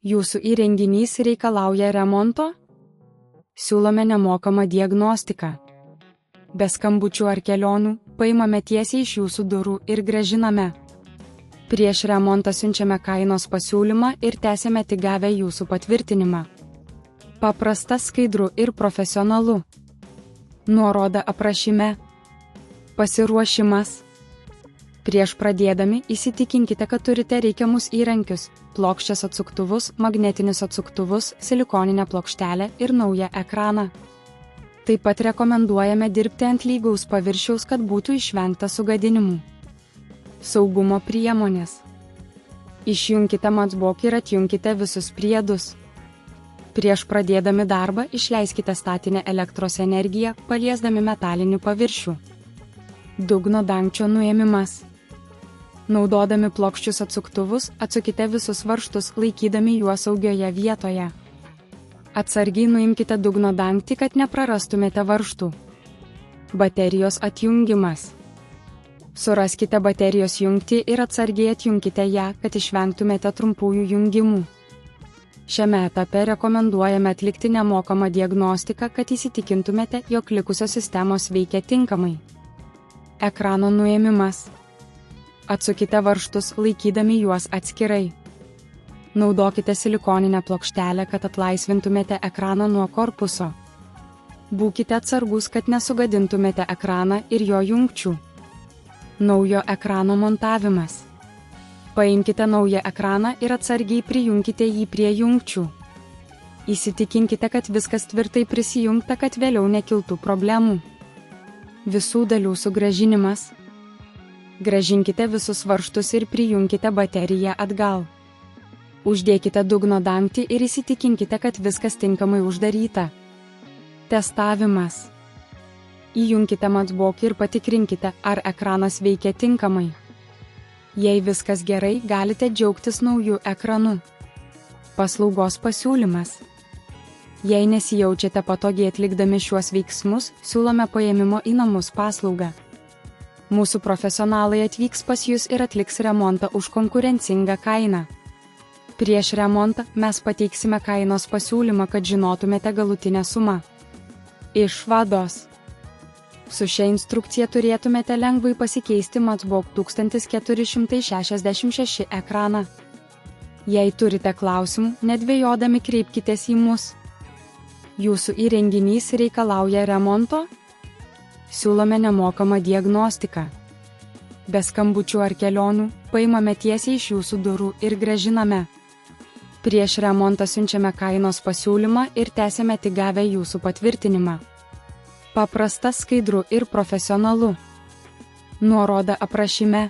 Jūsų įrenginys reikalauja remonto? Siūlome nemokamą diagnostiką. Be skambučių ar kelionių, paimame tiesiai iš jūsų durų ir grąžiname. Prieš remontą siunčiame kainos pasiūlymą ir tęsiame tik gavę jūsų patvirtinimą. Paprasta, skaidru ir profesionalu. Nuoroda aprašyme. Pasiruošimas. Prieš pradėdami įsitikinkite, kad turite reikiamus įrankius – plokščias atsuktuvus, magnetinius atsuktuvus, silikoninę plokštelę ir naują ekraną. Taip pat rekomenduojame dirbti ant lygaus paviršiaus, kad būtų išvengta sugadinimų. Saugumo priemonės. Išjunkite matchbox ir atjunkite visus priedus. Prieš pradėdami darbą išleiskite statinę elektros energiją, paliesdami metalinį paviršių. Dugno dangčio nuėmimas. Naudodami plokščius atsuktuvus, atsukite visus varžtus, laikydami juos saugioje vietoje. Atsargiai nuimkite dugno dangtį, kad neprarastumėte varžtų. Baterijos atjungimas. Suraskite baterijos jungtį ir atsargiai atjunkite ją, kad išvengtumėte trumpųjų jungimų. Šiame etape rekomenduojame atlikti nemokamą diagnostiką, kad įsitikintumėte, jog likusios sistemos veikia tinkamai. Ekrano nuėmimas. Atsukite varžtus, laikydami juos atskirai. Naudokite silikoninę plokštelę, kad atlaisvintumėte ekraną nuo korpuso. Būkite atsargus, kad nesugadintumėte ekraną ir jo jungčių. Naujo ekrano montavimas. Paimkite naują ekraną ir atsargiai prijunkite jį prie jungčių. Įsitikinkite, kad viskas tvirtai prisijungta, kad vėliau nekiltų problemų. Visų dalių sugrąžinimas. Grąžinkite visus varžtus ir prijunkite bateriją atgal. Uždėkite dugno dangtį ir įsitikinkite, kad viskas tinkamai uždaryta. Testavimas. Įjunkite matchbox ir patikrinkite, ar ekranas veikia tinkamai. Jei viskas gerai, galite džiaugtis nauju ekranu. Paslaugos pasiūlymas. Jei nesijaučiate patogiai atlikdami šiuos veiksmus, siūlome paėmimo į namus paslaugą. Mūsų profesionalai atvyks pas jūs ir atliks remontą už konkurencingą kainą. Prieš remontą mes pateiksime kainos pasiūlymą, kad žinotumėte galutinę sumą. Išvados. Su šia instrukcija turėtumėte lengvai pasikeisti matchbox 1466 ekraną. Jei turite klausimų, nedvejodami kreipkitės į mus. Jūsų įrenginys reikalauja remonto? Siūlome nemokamą diagnostiką. Be skambučių ar kelionių, paimame tiesiai iš jūsų durų ir grąžiname. Prieš remontą siunčiame kainos pasiūlymą ir tęsiame tik gavę jūsų patvirtinimą. Paprasta, skaidru ir profesionalu. Nuoroda aprašyme.